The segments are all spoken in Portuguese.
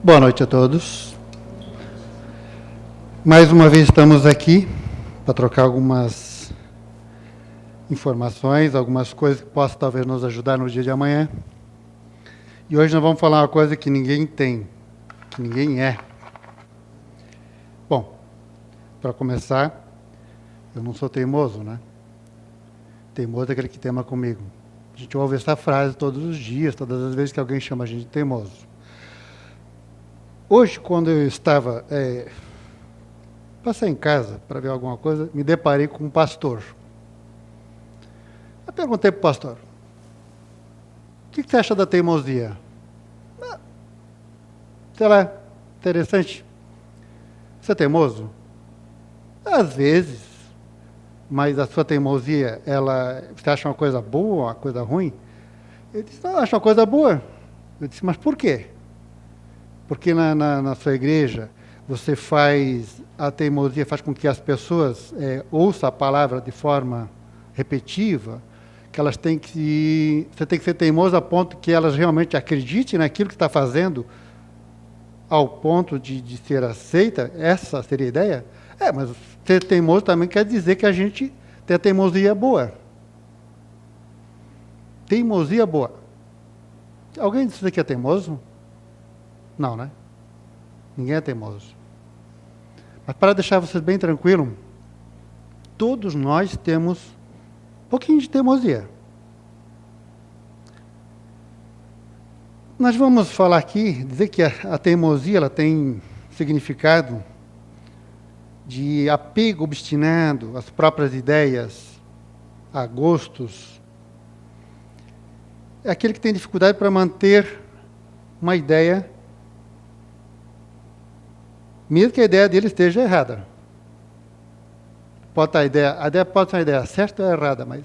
Boa noite a todos. Mais uma vez estamos aqui para trocar algumas informações, algumas coisas que possam talvez nos ajudar no dia de amanhã. E hoje nós vamos falar uma coisa que ninguém tem, que ninguém é. Bom, para começar, eu não sou teimoso, né? Teimoso é aquele que teima comigo. A gente ouve essa frase todos os dias, todas as vezes que alguém chama a gente de teimoso. Hoje, quando eu estava, passei em casa para ver alguma coisa, me deparei com um pastor. Eu perguntei para o pastor, o que você acha da teimosia? Sei lá, interessante. Você é teimoso? Às vezes, mas a sua teimosia, você acha uma coisa boa, uma coisa ruim? Ele disse, não, eu acho uma coisa boa. Eu disse, mas por quê? Porque na sua igreja, você a teimosia faz com que as pessoas ouçam a palavra de forma repetitiva, que você tem que ser teimoso a ponto que elas realmente acreditem naquilo que está fazendo, ao ponto de ser aceita. Essa seria a ideia? Mas ser teimoso também quer dizer que a gente tem a teimosia boa. Teimosia boa. Alguém disse que é teimoso? Não, né? Ninguém é teimoso. Mas para deixar vocês bem tranquilos, todos nós temos um pouquinho de teimosia. Nós vamos falar aqui, dizer que a teimosia ela tem significado de apego obstinado às próprias ideias, a gostos. É aquele que tem dificuldade para manter uma ideia, mesmo que a ideia dele esteja errada. A ideia pode ser uma ideia certa ou errada, mas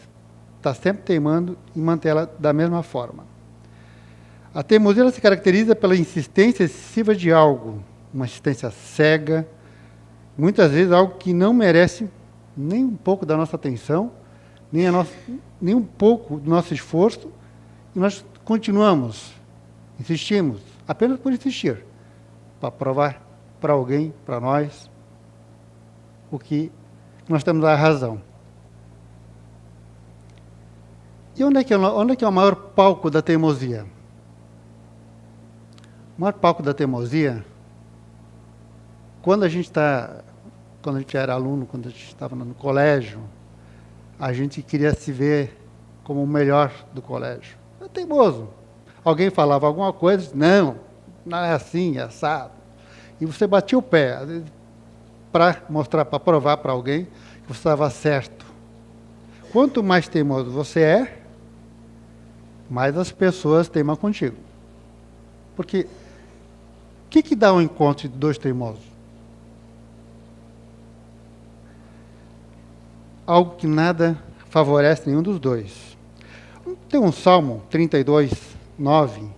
está sempre teimando em mantê-la da mesma forma. A teimosia ela se caracteriza pela insistência excessiva de algo, uma insistência cega, muitas vezes algo que não merece nem um pouco da nossa atenção, nem um pouco do nosso esforço, e nós continuamos, insistimos, apenas por insistir, para provar para alguém, para nós, o que nós temos a razão. E onde é que é o maior palco da teimosia? O maior palco da teimosia, quando a gente era aluno, quando a gente estava no colégio, a gente queria se ver como o melhor do colégio. É teimoso. Alguém falava alguma coisa, não é assim, é assado. E você batia o pé, para mostrar, para provar para alguém que você estava certo. Quanto mais teimoso você é, mais as pessoas teimam contigo. Porque o que dá um encontro de dois teimosos? Algo que nada favorece nenhum dos dois. Tem um Salmo 32, 9,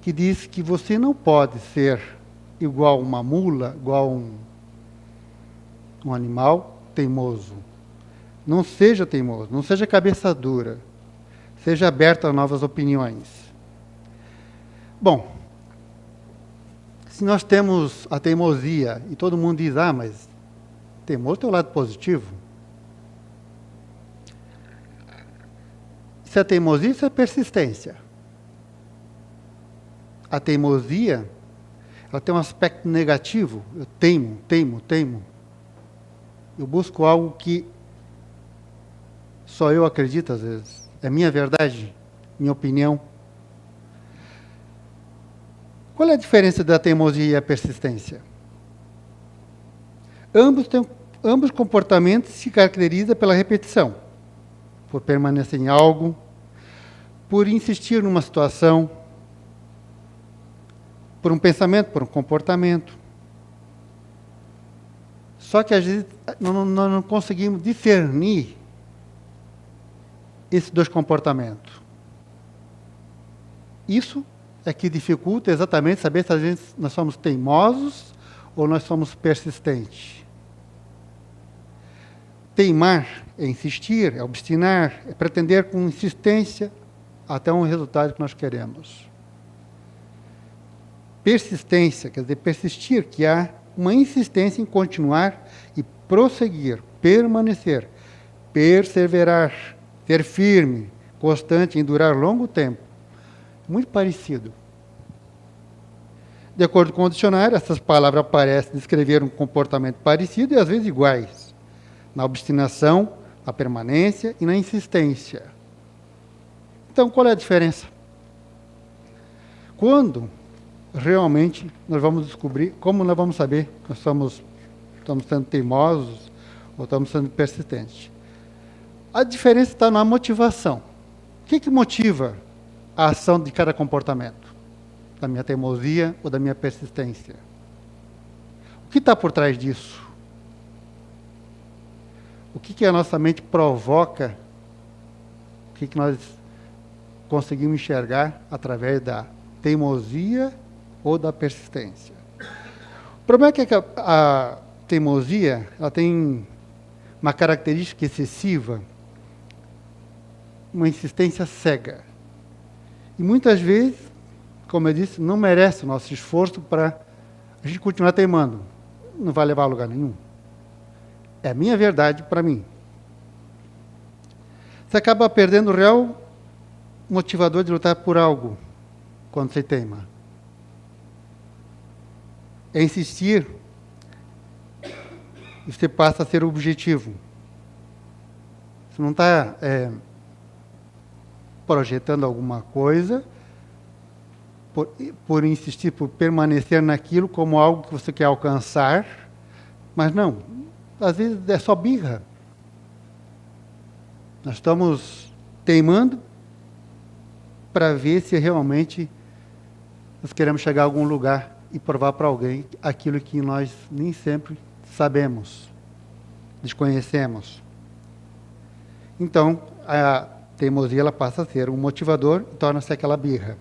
que diz que você não pode ser igual uma mula, igual um animal teimoso. Não seja teimoso, não seja cabeça dura. Seja aberto a novas opiniões. Bom, se nós temos a teimosia, e todo mundo diz, mas teimoso tem o lado positivo. Se é teimosia, isso é persistência. A teimosia, ela tem um aspecto negativo. Eu teimo. Eu busco algo que só eu acredito às vezes. É minha verdade, minha opinião. Qual é a diferença da teimosia e a persistência? Ambos comportamentos se caracterizam pela repetição, por permanecer em algo, por insistir numa situação, por um pensamento, por um comportamento. Só que às vezes nós não conseguimos discernir esses dois comportamentos. Isso é que dificulta exatamente saber se às vezes nós somos teimosos ou nós somos persistentes. Teimar é insistir, é obstinar, é pretender com insistência até um resultado que nós queremos. persistência, quer dizer, persistir, que há uma insistência em continuar e prosseguir, permanecer, perseverar, ser firme, constante, em durar longo tempo. Muito parecido. De acordo com o dicionário, essas palavras parecem descrever um comportamento parecido e às vezes iguais, na obstinação, na permanência e na insistência. Então, qual é a diferença? Quando realmente nós vamos descobrir, como nós vamos saber que nós estamos sendo teimosos ou estamos sendo persistentes? A diferença está na motivação. O que motiva a ação de cada comportamento? Da minha teimosia ou da minha persistência? O que está por trás disso? O que a nossa mente provoca? O que nós conseguimos enxergar através da teimosia ou da persistência? O problema é que a teimosia ela tem uma característica excessiva, uma insistência cega. E muitas vezes, como eu disse, não merece o nosso esforço para a gente continuar teimando. Não vai levar a lugar nenhum. É a minha verdade para mim. Você acaba perdendo o real motivador de lutar por algo quando você teima. É insistir e você passa a ser o objetivo. Você não está projetando alguma coisa por insistir, por permanecer naquilo como algo que você quer alcançar, mas não, às vezes é só birra. Nós estamos teimando para ver se realmente nós queremos chegar a algum lugar e provar para alguém aquilo que nós nem sempre sabemos, desconhecemos. Então, a teimosia ela passa a ser um motivador e torna-se aquela birra.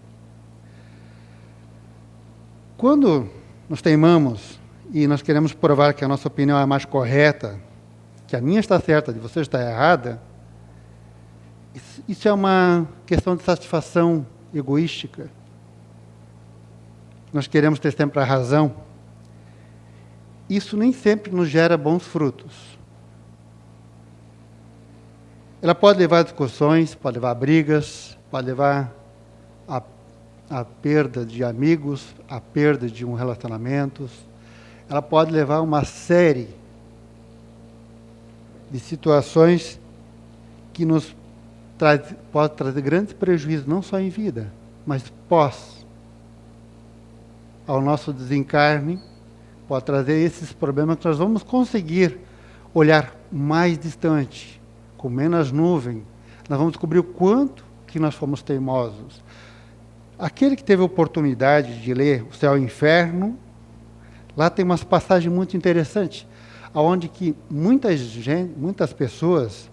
Quando nós teimamos e nós queremos provar que a nossa opinião é a mais correta, que a minha está certa, de você está errada, isso é uma questão de satisfação egoística. Nós queremos ter sempre a razão. Isso nem sempre nos gera bons frutos. Ela pode levar a discussões, pode levar a brigas, pode levar a perda de amigos, a perda de um relacionamento. Ela pode levar a uma série de situações que nos pode trazer grandes prejuízos, não só em vida, mas pós. Ao nosso desencarne, pode trazer esses problemas que nós vamos conseguir olhar mais distante, com menos nuvem. Nós vamos descobrir o quanto que nós fomos teimosos. Aquele que teve a oportunidade de ler O Céu e o Inferno, lá tem umas passagens muito interessantes, onde que muitas pessoas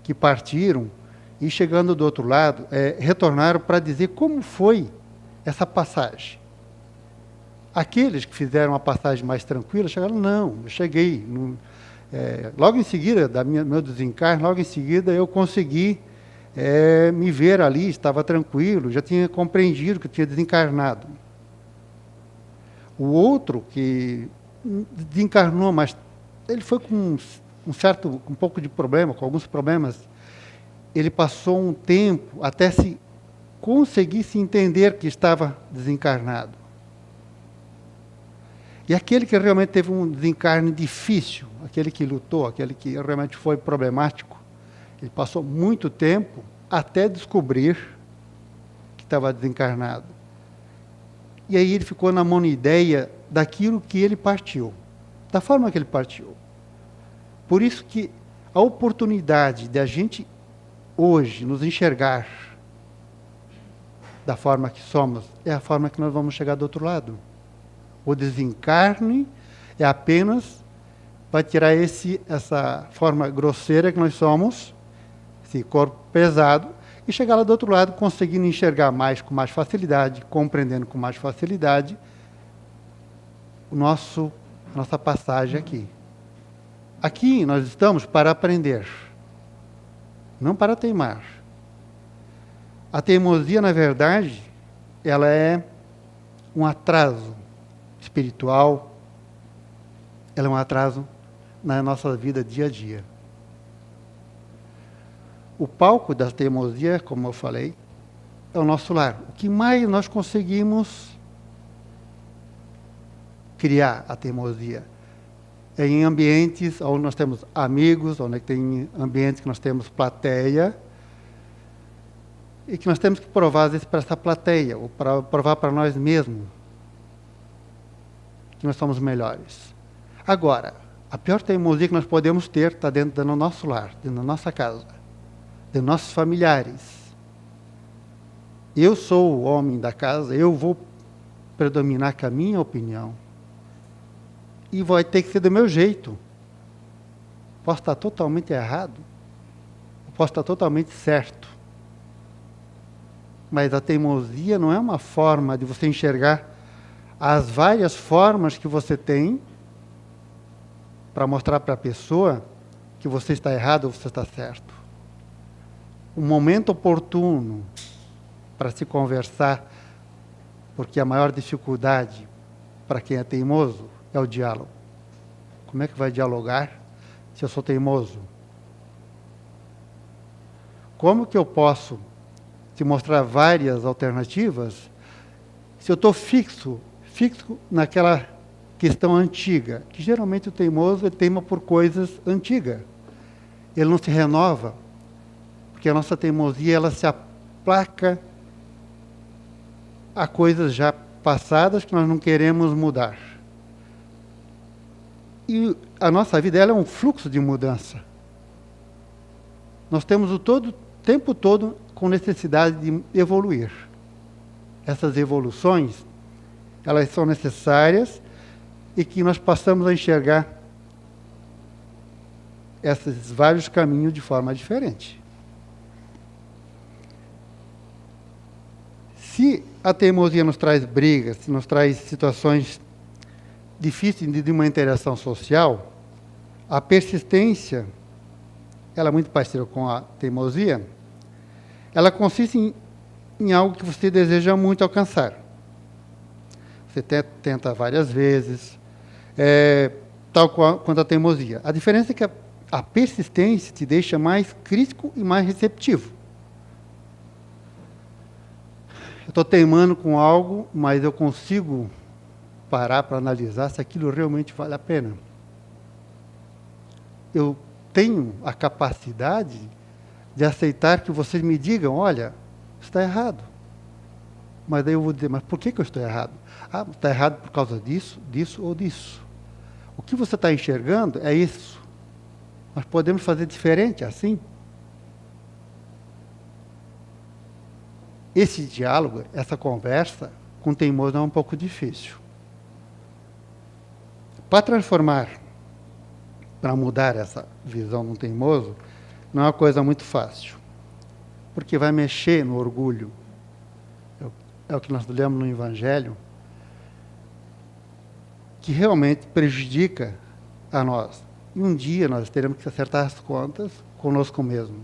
que partiram e chegando do outro lado, retornaram para dizer como foi essa passagem. Aqueles que fizeram uma passagem mais tranquila, chegaram, não, eu cheguei. Logo em seguida, meu desencarne, logo em seguida eu consegui me ver ali, estava tranquilo, já tinha compreendido que eu tinha desencarnado. O outro que desencarnou, mas ele foi com um pouco de problema, com alguns problemas, ele passou um tempo até se conseguir se entender que estava desencarnado. E aquele que realmente teve um desencarne difícil, aquele que lutou, aquele que realmente foi problemático, ele passou muito tempo até descobrir que estava desencarnado. E aí ele ficou na monoideia daquilo que ele partiu, da forma que ele partiu. Por isso que a oportunidade de a gente hoje nos enxergar da forma que somos, é a forma que nós vamos chegar do outro lado. O desencarne é apenas para tirar essa forma grosseira que nós somos, esse corpo pesado, e chegar lá do outro lado conseguindo enxergar mais com mais facilidade, compreendendo com mais facilidade a nossa passagem aqui. Aqui nós estamos para aprender, não para teimar. A teimosia, na verdade, ela é um atraso espiritual, ela é um atraso na nossa vida dia a dia. O palco da teimosia, como eu falei, é o nosso lar. O que mais nós conseguimos criar a teimosia é em ambientes onde nós temos amigos, onde tem ambientes que nós temos plateia, e que nós temos que provar, às vezes, para essa plateia, ou para provar para nós mesmos que nós somos melhores. Agora, a pior teimosia que nós podemos ter está dentro do nosso lar, dentro da nossa casa, de nossos familiares. Eu sou o homem da casa, eu vou predominar com a minha opinião. E vai ter que ser do meu jeito. Posso estar totalmente errado, posso estar totalmente certo. Mas a teimosia não é uma forma de você enxergar as várias formas que você tem para mostrar para a pessoa que você está errado ou você está certo. O momento oportuno para se conversar, porque a maior dificuldade para quem é teimoso é o diálogo. Como é que vai dialogar se eu sou teimoso? Como que eu posso te mostrar várias alternativas se eu estou fixo naquela questão antiga? Que geralmente o teimoso ele teima por coisas antigas. Ele não se renova, porque a nossa teimosia ela se aplaca a coisas já passadas que nós não queremos mudar. E a nossa vida ela é um fluxo de mudança. Nós temos o tempo todo com necessidade de evoluir. Essas evoluções, elas são necessárias e que nós passamos a enxergar esses vários caminhos de forma diferente. Se a teimosia nos traz brigas, se nos traz situações difíceis de uma interação social, a persistência, ela é muito parecida com a teimosia, ela consiste em algo que você deseja muito alcançar. Você tenta várias vezes, tal quanto a teimosia. A diferença é que a persistência te deixa mais crítico e mais receptivo. Eu estou teimando com algo, mas eu consigo parar para analisar se aquilo realmente vale a pena. Eu tenho a capacidade de aceitar que vocês me digam, olha, está errado. Mas daí eu vou dizer, mas por que eu estou errado? Ah, está errado por causa disso, disso ou disso. O que você está enxergando é isso. Nós podemos fazer diferente, assim. Esse diálogo, essa conversa com o teimoso é um pouco difícil. Para transformar, para mudar essa visão do teimoso, não é uma coisa muito fácil. Porque vai mexer no orgulho. É o que nós lemos no Evangelho, que realmente prejudica a nós. E um dia nós teremos que acertar as contas conosco mesmo,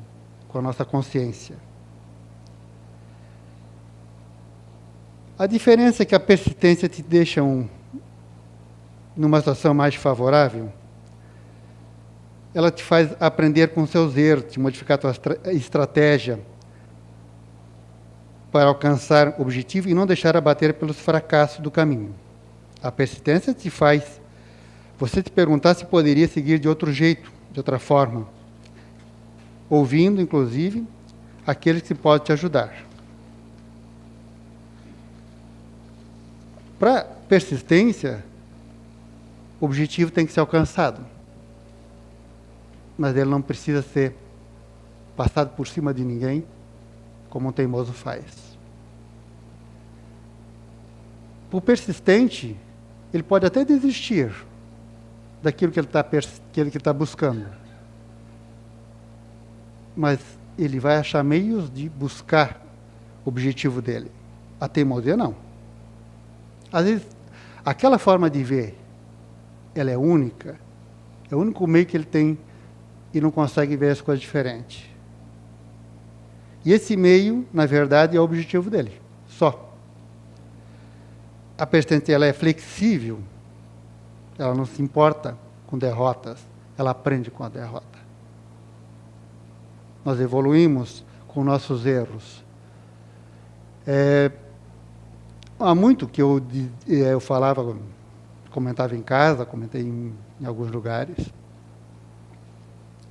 com a nossa consciência. A diferença é que a persistência te deixa numa situação mais favorável. Ela te faz aprender com seus erros, te modificar a tua estratégia para alcançar o objetivo e não deixar abater pelos fracassos do caminho. A persistência te faz você te perguntar se poderia seguir de outro jeito, de outra forma, ouvindo, inclusive, aqueles que podem te ajudar. Para persistência, o objetivo tem que ser alcançado. Mas ele não precisa ser passado por cima de ninguém, como um teimoso faz. O persistente, ele pode até desistir daquilo que ele está buscando. Mas ele vai achar meios de buscar o objetivo dele. A teimosia não. Às vezes, aquela forma de ver, ela é única, é o único meio que ele tem e não consegue ver as coisas diferentes. E esse meio, na verdade, é o objetivo dele, só. A persistência ela é flexível, ela não se importa com derrotas, ela aprende com a derrota. Nós evoluímos com nossos erros. Há muito que eu falava, comentava em casa, comentei em alguns lugares,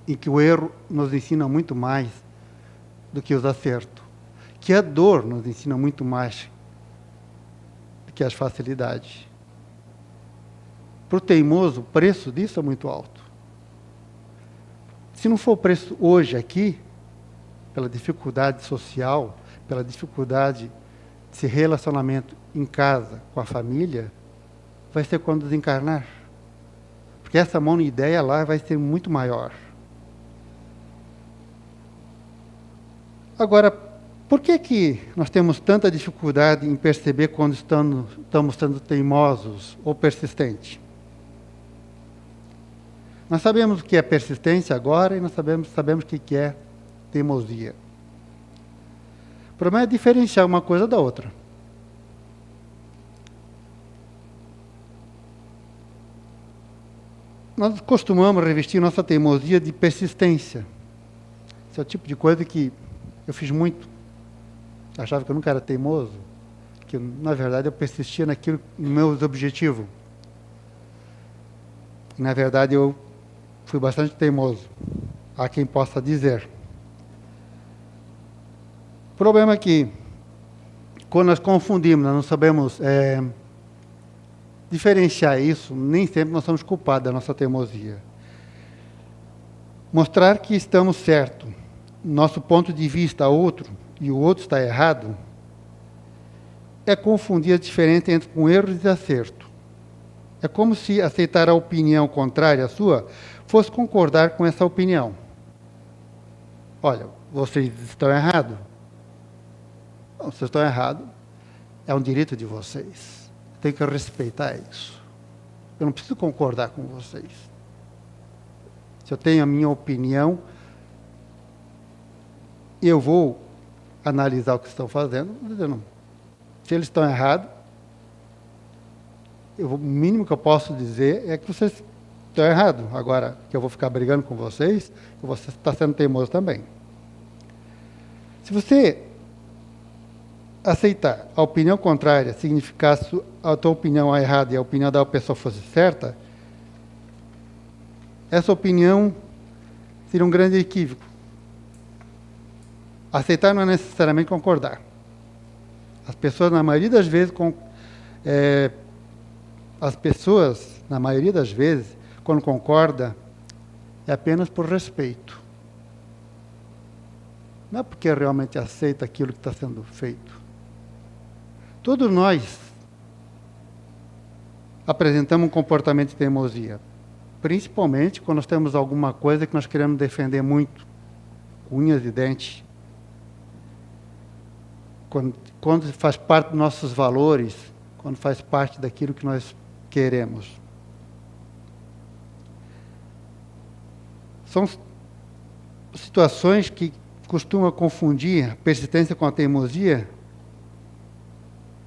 em que o erro nos ensina muito mais do que os acertos, que a dor nos ensina muito mais do que as facilidades. Para o teimoso, o preço disso é muito alto. Se não for o preço hoje aqui, pela dificuldade social, pela dificuldade de relacionamento em casa, com a família, vai ser quando desencarnar. Porque essa monoideia lá vai ser muito maior. Agora, por que nós temos tanta dificuldade em perceber quando estamos sendo teimosos ou persistentes? Nós sabemos o que é persistência agora e nós sabemos o que é teimosia. O problema é diferenciar uma coisa da outra. Nós costumamos revestir nossa teimosia de persistência. Esse é o tipo de coisa que eu fiz muito. Achava que eu nunca era teimoso, que na verdade eu persistia naquilo, nos meus objetivos. Na verdade eu fui bastante teimoso, há quem possa dizer. O problema é que, quando nós confundimos, nós não sabemos diferenciar isso, nem sempre nós somos culpados da nossa teimosia. Mostrar que estamos certos, nosso ponto de vista outro, e o outro está errado, é confundir a diferença entre um erro e acerto. É como se aceitar a opinião contrária à sua fosse concordar com essa opinião. Olha, vocês estão errados. Não, vocês estão errados. É um direito de vocês. Eu tenho que respeitar isso. Eu não preciso concordar com vocês. Se eu tenho a minha opinião, eu vou analisar o que estão fazendo, dizendo, se eles estão errados, o mínimo que eu posso dizer é que vocês estão errados. Agora, que eu vou ficar brigando com vocês, que você está sendo teimoso também. Se você aceitar a opinião contrária, significasse a tua opinião errada e a opinião da pessoa fosse certa, essa opinião seria um grande equívoco. Aceitar não é necessariamente concordar. As pessoas, na maioria das vezes, quando concordam, é apenas por respeito. Não é porque realmente aceita aquilo que está sendo feito. Todos nós apresentamos um comportamento de teimosia, principalmente quando nós temos alguma coisa que nós queremos defender muito, com unhas e dentes. Quando faz parte dos nossos valores, quando faz parte daquilo que nós queremos. São situações que costumam confundir a persistência com a teimosia,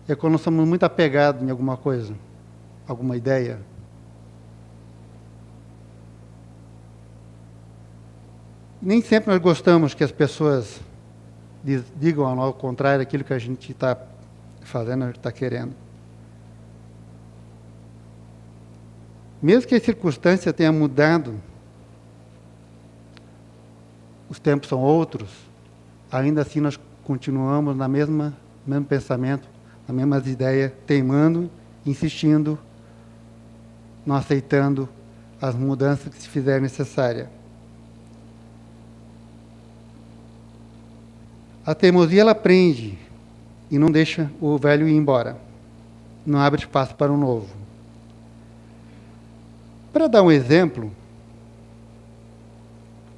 é quando nós somos muito apegados em alguma coisa, alguma ideia. Nem sempre nós gostamos que as pessoas digam ao contrário aquilo que a gente está fazendo, a gente está querendo. Mesmo que a circunstância tenha mudado, os tempos são outros, ainda assim nós continuamos no mesmo pensamento, nas mesmas ideias, teimando, insistindo, não aceitando as mudanças que se fizerem necessárias. A teimosia, ela prende e não deixa o velho ir embora. Não abre espaço para o novo. Para dar um exemplo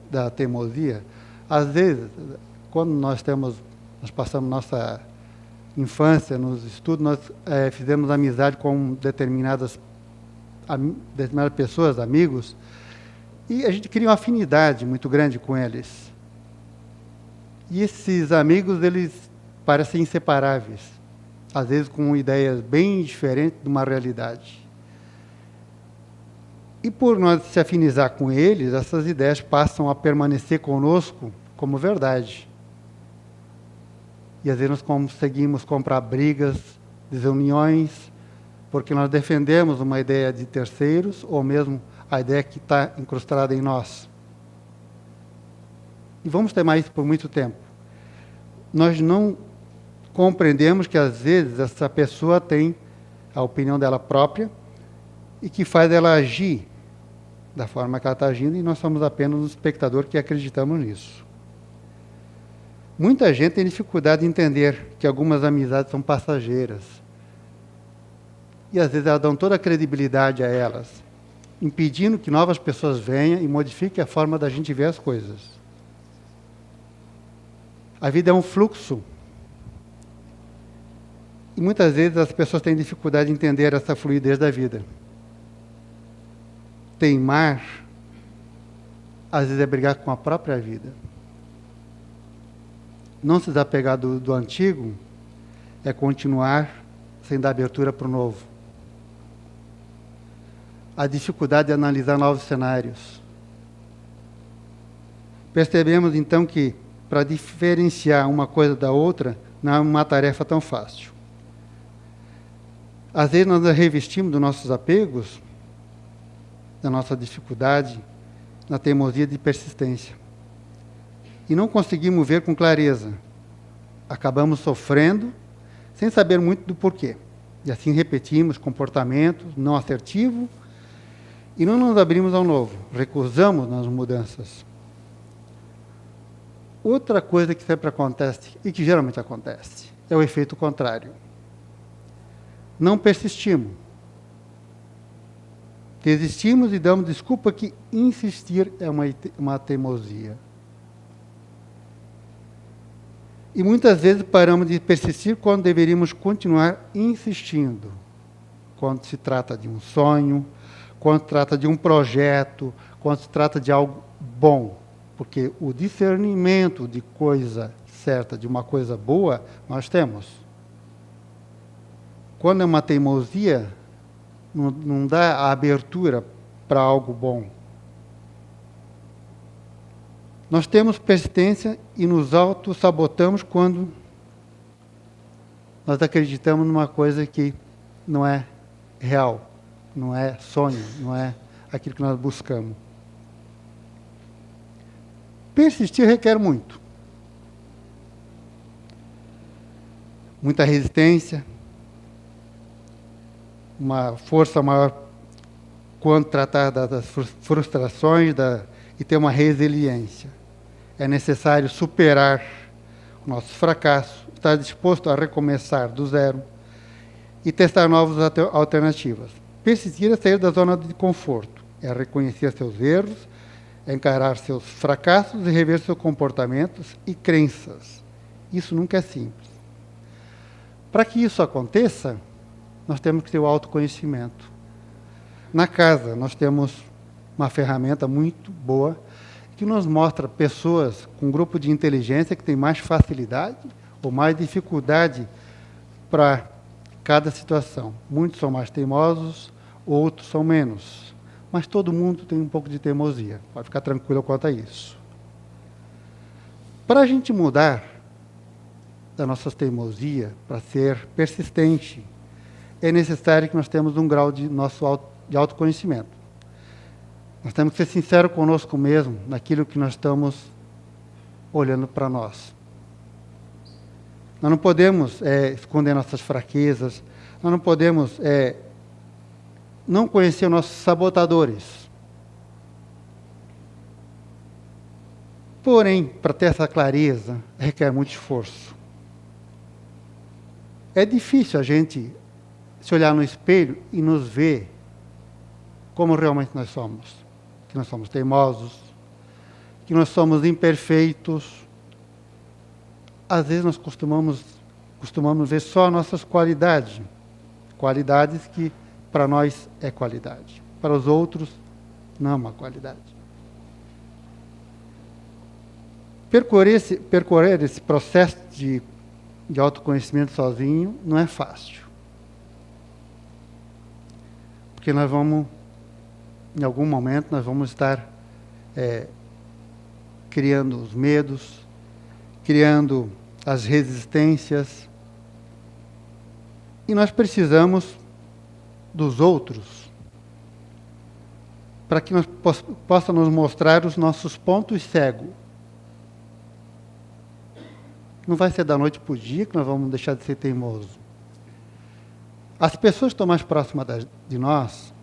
da teimosia, às vezes, quando nós passamos nossa infância nos estudos, nós fizemos amizade com determinadas pessoas, amigos, e a gente cria uma afinidade muito grande com eles. E esses amigos, eles parecem inseparáveis. às vezes com ideias bem diferentes de uma realidade. E por nós se afinizar com eles, essas ideias passam a permanecer conosco como verdade. E às vezes nós conseguimos comprar brigas, desuniões, porque nós defendemos uma ideia de terceiros, ou mesmo a ideia que está incrustada em nós. E vamos ter mais por muito tempo. Nós não compreendemos que às vezes essa pessoa tem a opinião dela própria e que faz ela agir da forma que ela está agindo, e nós somos apenas um espectador que acreditamos nisso. Muita gente tem dificuldade de entender que algumas amizades são passageiras. E às vezes elas dão toda a credibilidade a elas, impedindo que novas pessoas venham e modifiquem a forma da gente ver as coisas. A vida é um fluxo. E muitas vezes as pessoas têm dificuldade de entender essa fluidez da vida. Teimar, às vezes, é brigar com a própria vida. Não se desapegar do antigo é continuar sem dar abertura para o novo. A dificuldade de analisar novos cenários. Percebemos, então, que para diferenciar uma coisa da outra não é uma tarefa tão fácil. Às vezes nós revestimos dos nossos apegos, da nossa dificuldade, na teimosia de persistência. E não conseguimos ver com clareza. Acabamos sofrendo, sem saber muito do porquê. E assim repetimos comportamentos não assertivos e não nos abrimos ao novo. Recusamos nas mudanças. Outra coisa que sempre acontece, e que geralmente acontece, é o efeito contrário. Não persistimos. Desistimos e damos desculpa que insistir é uma teimosia. E muitas vezes paramos de persistir quando deveríamos continuar insistindo. Quando se trata de um sonho, quando se trata de um projeto, quando se trata de algo bom. Porque o discernimento de coisa certa, de uma coisa boa, nós temos. Quando é uma teimosia, não dá a abertura para algo bom. Nós temos persistência e nos auto-sabotamos quando nós acreditamos numa coisa que não é real, não é sonho, não é aquilo que nós buscamos. Persistir requer muito. Muita resistência, uma força maior quando tratar das frustrações e ter uma resiliência. É necessário superar o nosso fracasso, estar disposto a recomeçar do zero e testar novas alternativas. Persistir é sair da zona de conforto, é reconhecer seus erros, é encarar seus fracassos e rever seus comportamentos e crenças. Isso nunca é simples. Para que isso aconteça, nós temos que ter o autoconhecimento. Na casa, nós temos uma ferramenta muito boa que nos mostra pessoas com um grupo de inteligência que tem mais facilidade ou mais dificuldade para cada situação. Muitos são mais teimosos, outros são menos. Mas todo mundo tem um pouco de teimosia. Pode ficar tranquilo quanto a isso. Para a gente mudar da nossa teimosia para ser persistente, é necessário que nós tenhamos um grau de autoconhecimento. Nós temos que ser sinceros conosco mesmo, naquilo que nós estamos olhando para nós. Nós não podemos esconder nossas fraquezas, nós não podemos não conhecer os nossos sabotadores. Porém, para ter essa clareza, requer muito esforço. É difícil a gente se olhar no espelho e nos ver como realmente nós somos. Que nós somos teimosos, que nós somos imperfeitos. Às vezes nós costumamos ver só nossas qualidades. Qualidades que para nós é qualidade. Para os outros, não é uma qualidade. Percorrer esse processo de de autoconhecimento sozinho não é fácil. Porque nós vamos, em algum momento, nós vamos estar criando os medos, criando as resistências. E nós precisamos dos outros para que nós possa nos mostrar os nossos pontos cegos. Não vai ser da noite para o dia que nós vamos deixar de ser teimoso. As pessoas que estão mais próximas de nós,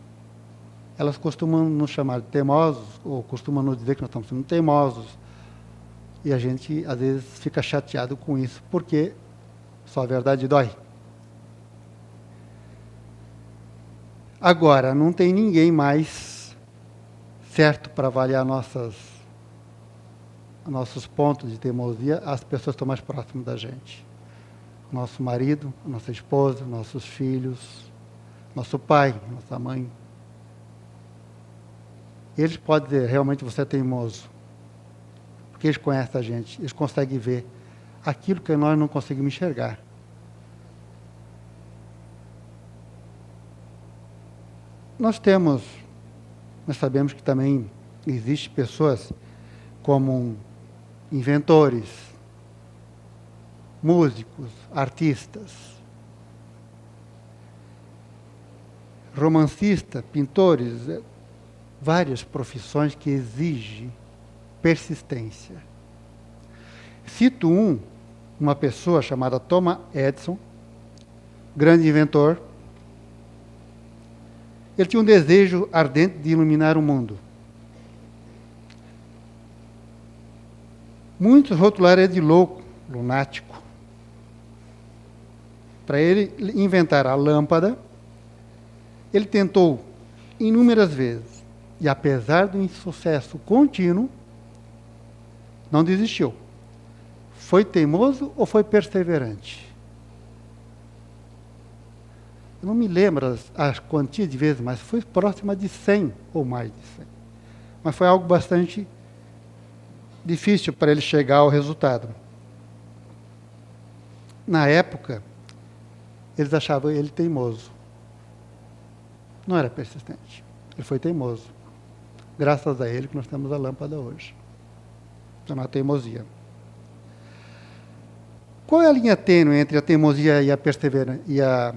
elas costumam nos chamar de teimosos, ou costumam nos dizer que nós estamos sendo teimosos. E a gente, às vezes, fica chateado com isso, porque só a verdade dói. Agora, não tem ninguém mais certo para avaliar nossos pontos de teimosia, as pessoas estão mais próximas da gente. Nosso marido, nossa esposa, nossos filhos, nosso pai, nossa mãe. Eles podem dizer, realmente você é teimoso. Porque eles conhecem a gente, eles conseguem ver aquilo que nós não conseguimos enxergar. Nós sabemos que também existem pessoas como inventores, músicos, artistas, romancistas, pintores, várias profissões que exigem persistência. Cito uma pessoa chamada Thomas Edison, grande inventor. Ele tinha um desejo ardente de iluminar o mundo. Muitos rotularam ele de louco, lunático. Para ele inventar a lâmpada, ele tentou inúmeras vezes. E apesar do insucesso contínuo, não desistiu. Foi teimoso ou foi perseverante? Eu não me lembro a quantia de vezes, mas foi próxima de 100 ou mais de 100. Mas foi algo bastante difícil para ele chegar ao resultado. Na época, eles achavam ele teimoso. Não era persistente. Ele foi teimoso. Graças a ele que nós temos a lâmpada hoje. Então, a teimosia. Qual é a linha tênue entre a teimosia e a perseverança e a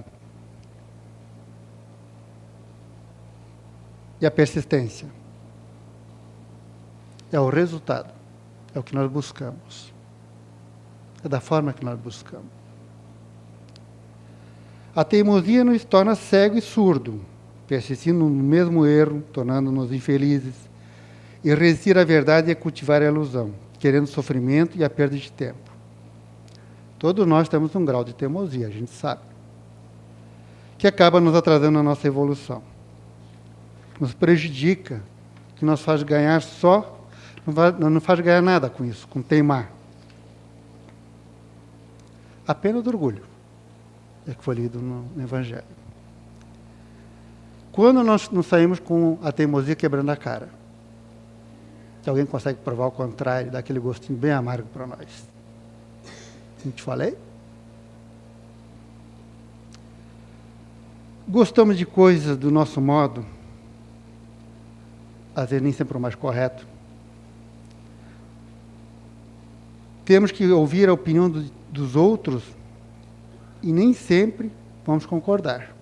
persistência? É o resultado. É o que nós buscamos. É da forma que nós buscamos. A teimosia nos torna cego e surdo, persistindo no mesmo erro, tornando-nos infelizes. E resistir à verdade é cultivar a ilusão, querendo sofrimento e a perda de tempo. Todos nós temos um grau de teimosia, a gente sabe, que acaba nos atrasando na nossa evolução. Nos prejudica, que nos faz ganhar não faz ganhar nada com isso, com teimar. Apenas orgulho, é que foi lido no Evangelho. Quando nós não saímos com a teimosia quebrando a cara? Se alguém consegue provar o contrário, dá aquele gostinho bem amargo para nós. Como te falei? Gostamos de coisas do nosso modo, às vezes nem sempre o mais correto. Temos que ouvir a opinião dos outros e nem sempre vamos concordar.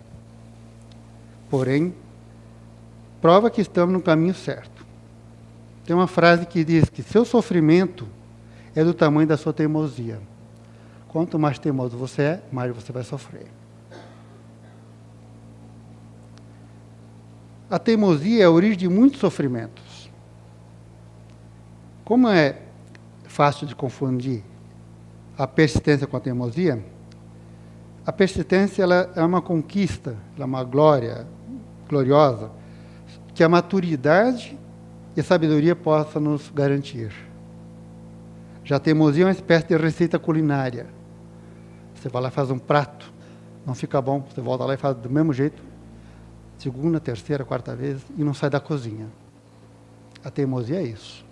Porém, prova que estamos no caminho certo. Tem uma frase que diz que seu sofrimento é do tamanho da sua teimosia. Quanto mais teimoso você é, mais você vai sofrer. A teimosia é a origem de muitos sofrimentos. Como é fácil de confundir a persistência com a teimosia, a persistência ela é uma conquista, ela é uma gloriosa, que a maturidade e a sabedoria possam nos garantir. Já a teimosia é uma espécie de receita culinária. Você vai lá e faz um prato, não fica bom, você volta lá e faz do mesmo jeito, segunda, terceira, quarta vez, e não sai da cozinha. A teimosia é isso.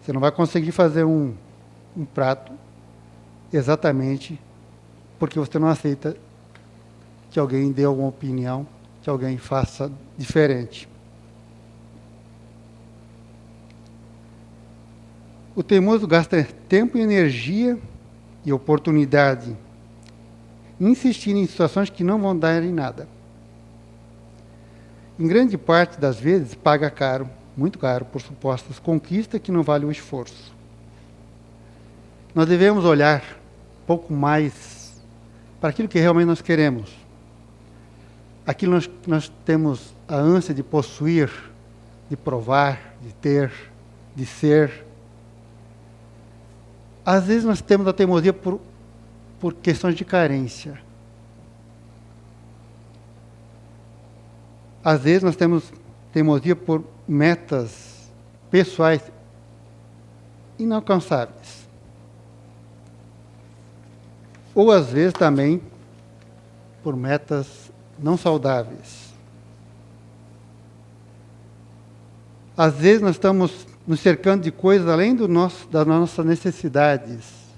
Você não vai conseguir fazer um prato exatamente porque você não aceita que alguém dê alguma opinião, que alguém faça diferente. O teimoso gasta tempo e energia e oportunidade insistindo em situações que não vão dar em nada. Em grande parte das vezes, paga caro, muito caro, por supostas conquistas que não valem o esforço. Nós devemos olhar um pouco mais para aquilo que realmente nós queremos. Aquilo que nós temos a ânsia de possuir, de provar, de ter, de ser. Às vezes nós temos a teimosia por questões de carência. Às vezes nós temos teimosia por metas pessoais inalcançáveis. Ou às vezes também por metas não saudáveis. Às vezes nós estamos nos cercando de coisas além das nossas necessidades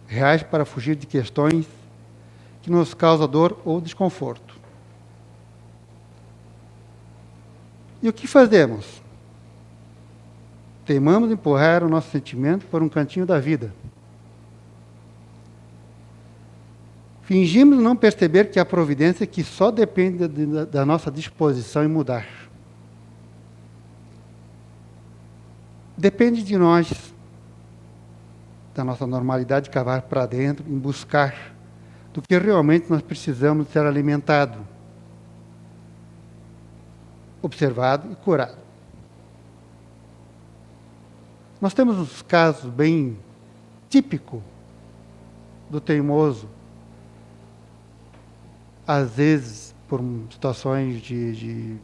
reais para fugir de questões que nos causam dor ou desconforto. E o que fazemos? Teimamos empurrar o nosso sentimento por um cantinho da vida. Fingimos não perceber que a providência é que só depende da nossa disposição em mudar. Depende de nós, da nossa normalidade, cavar para dentro, em buscar do que realmente nós precisamos ser alimentados, observado e curado. Nós temos uns casos bem típicos do teimoso, às vezes por situações de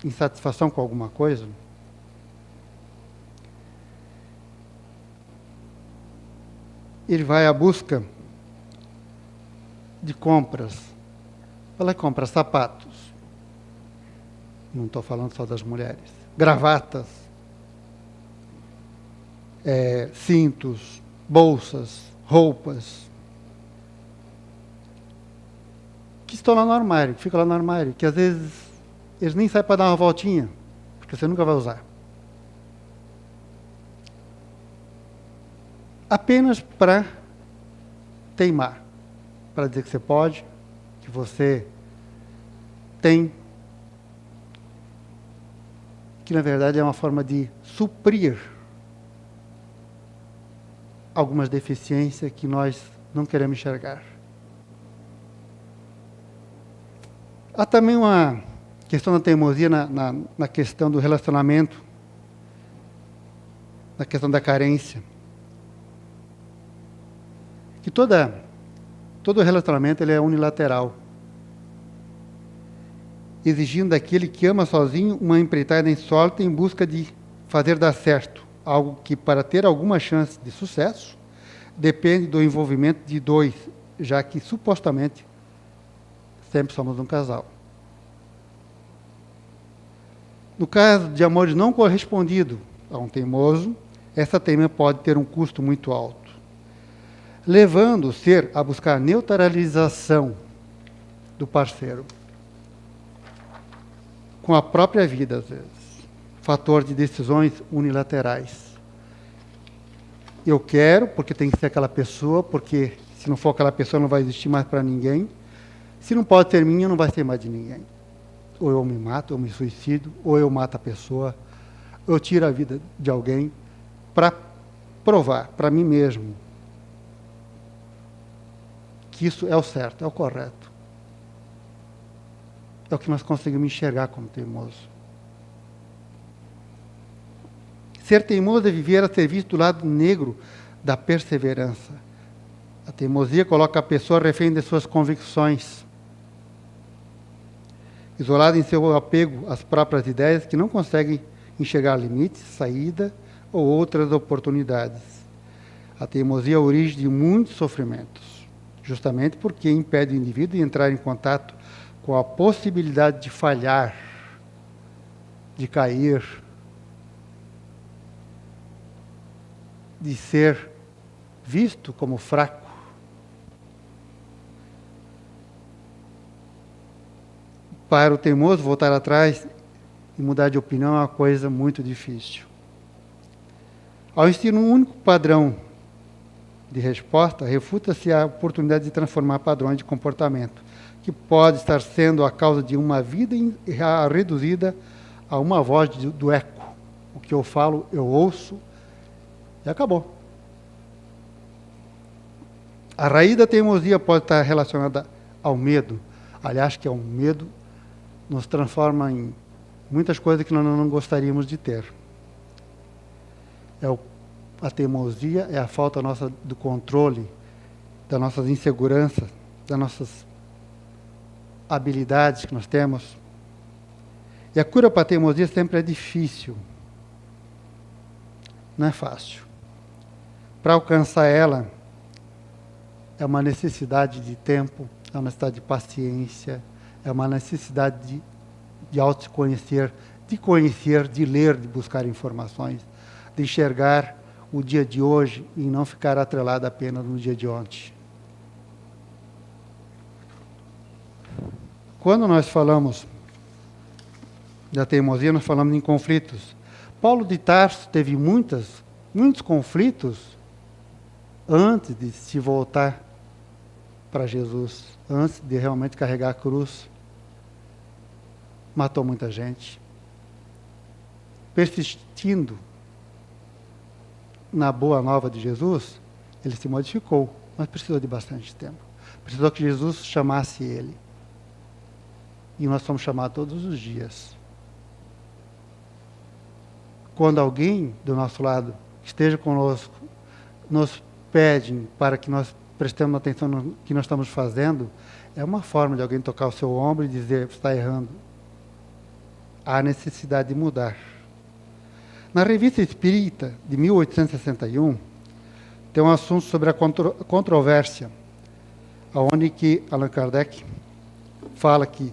insatisfação com alguma coisa. Ele vai à busca de compras. Ela compra sapatos. Não estou falando só das mulheres. Gravatas, cintos, bolsas, roupas. Que estão lá no armário, que ficam lá no armário, que às vezes eles nem saem para dar uma voltinha, porque você nunca vai usar. Apenas para teimar, para dizer que você pode, que você tem, que na verdade é uma forma de suprir algumas deficiências que nós não queremos enxergar. Há também uma questão da teimosia na questão do relacionamento, na questão da carência. Que todo relacionamento ele é unilateral, exigindo daquele que ama sozinho uma empreitada insólita em busca de fazer dar certo, algo que, para ter alguma chance de sucesso, depende do envolvimento de dois, já que, supostamente, sempre somos um casal. No caso de amores não correspondidos a um teimoso, essa teima pode ter um custo muito alto, levando o ser a buscar a neutralização do parceiro com a própria vida, às vezes. Fator de decisões unilaterais. Eu quero, porque tem que ser aquela pessoa, porque se não for aquela pessoa não vai existir mais para ninguém. Se não pode ser minha, não vai ser mais de ninguém. Ou eu me mato, ou eu me suicido, ou eu mato a pessoa, ou eu tiro a vida de alguém para provar para mim mesmo que isso é o certo, é o correto. É o que nós conseguimos enxergar como teimoso. Ser teimoso é viver a serviço do lado negro da perseverança. A teimosia coloca a pessoa refém de suas convicções, isolada em seu apego às próprias ideias, que não conseguem enxergar limites, saída ou outras oportunidades. A teimosia é a origem de muitos sofrimentos, justamente porque impede o indivíduo de entrar em contato com a possibilidade de falhar, de cair, de ser visto como fraco. Para o teimoso voltar atrás e mudar de opinião é uma coisa muito difícil. Ao insistir num único padrão de resposta, refuta-se a oportunidade de transformar padrões de comportamento, que pode estar sendo a causa de uma vida reduzida a uma voz do eco. O que eu falo, eu ouço, e acabou. A raiz da teimosia pode estar relacionada ao medo. Aliás, que é um medo nos transforma em muitas coisas que nós não gostaríamos de ter. A teimosia é a falta nossa do controle, das nossas inseguranças, das nossas habilidades que nós temos. E a cura para a teimosia sempre é difícil. Não é fácil. Para alcançar ela, é uma necessidade de tempo, é uma necessidade de paciência, é uma necessidade de autoconhecer, de conhecer, de ler, de buscar informações, de enxergar o dia de hoje e não ficar atrelado apenas no dia de ontem. Quando nós falamos da teimosia, nós falamos em conflitos. Paulo de Tarso teve muitos conflitos antes de se voltar para Jesus, antes de realmente carregar a cruz. Matou muita gente. Persistindo na boa nova de Jesus, ele se modificou, mas precisou de bastante tempo. Precisou que Jesus chamasse ele. E nós somos chamados todos os dias. Quando alguém do nosso lado esteja conosco, nos pede para que nós prestemos atenção no que nós estamos fazendo, é uma forma de alguém tocar o seu ombro e dizer, você está errando. Há necessidade de mudar. Na Revista Espírita, de 1861, tem um assunto sobre a controvérsia, onde que Allan Kardec fala que,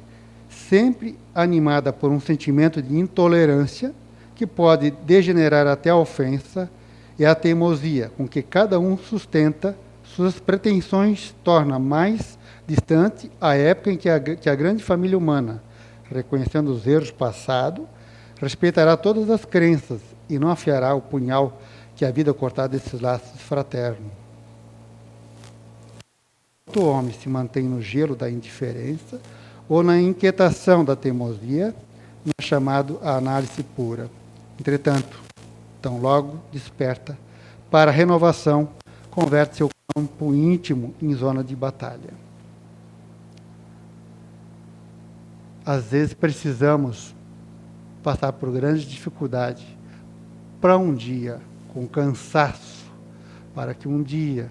sempre animada por um sentimento de intolerância, que pode degenerar até a ofensa, é a teimosia, com que cada um sustenta suas pretensões, torna mais distante a época em que a grande família humana, reconhecendo os erros passados, respeitará todas as crenças e não afiará o punhal que a vida cortar desses laços fraternos. O homem se mantém no gelo da indiferença ou na inquietação da teimosia, não é chamado a análise pura. Entretanto, tão logo desperta para a renovação, converte seu campo íntimo em zona de batalha. Às vezes precisamos passar por grandes dificuldades para um dia, com cansaço, para que um dia,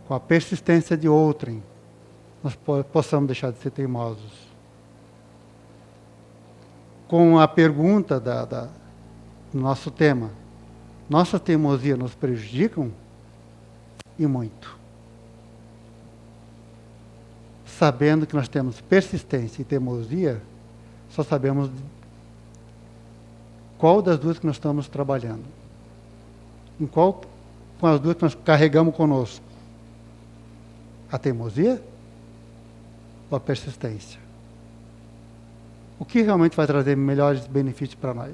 com a persistência de outrem, nós possamos deixar de ser teimosos. Com a pergunta do nosso tema, nossa teimosia nos prejudicam? E muito. Sabendo que nós temos persistência e teimosia, só sabemos qual das duas que nós estamos trabalhando. Em qual com as duas que nós carregamos conosco? A teimosia ou a persistência? O que realmente vai trazer melhores benefícios para nós?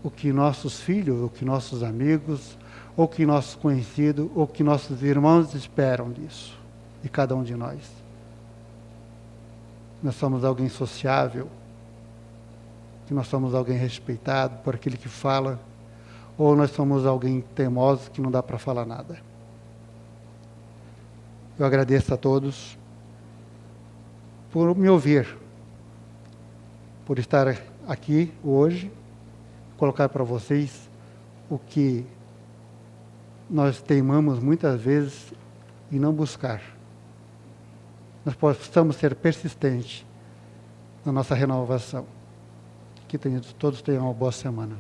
O que nossos filhos, o que nossos amigos, ou que nossos conhecidos, ou que nossos irmãos esperam disso, de cada um de nós? Nós somos alguém sociável, que nós somos alguém respeitado por aquele que fala, ou nós somos alguém teimoso que não dá para falar nada. Eu agradeço a todos por me ouvir, por estar aqui hoje, colocar para vocês o que nós teimamos muitas vezes em não buscar. Nós possamos ser persistentes na nossa renovação. Que todos tenham uma boa semana.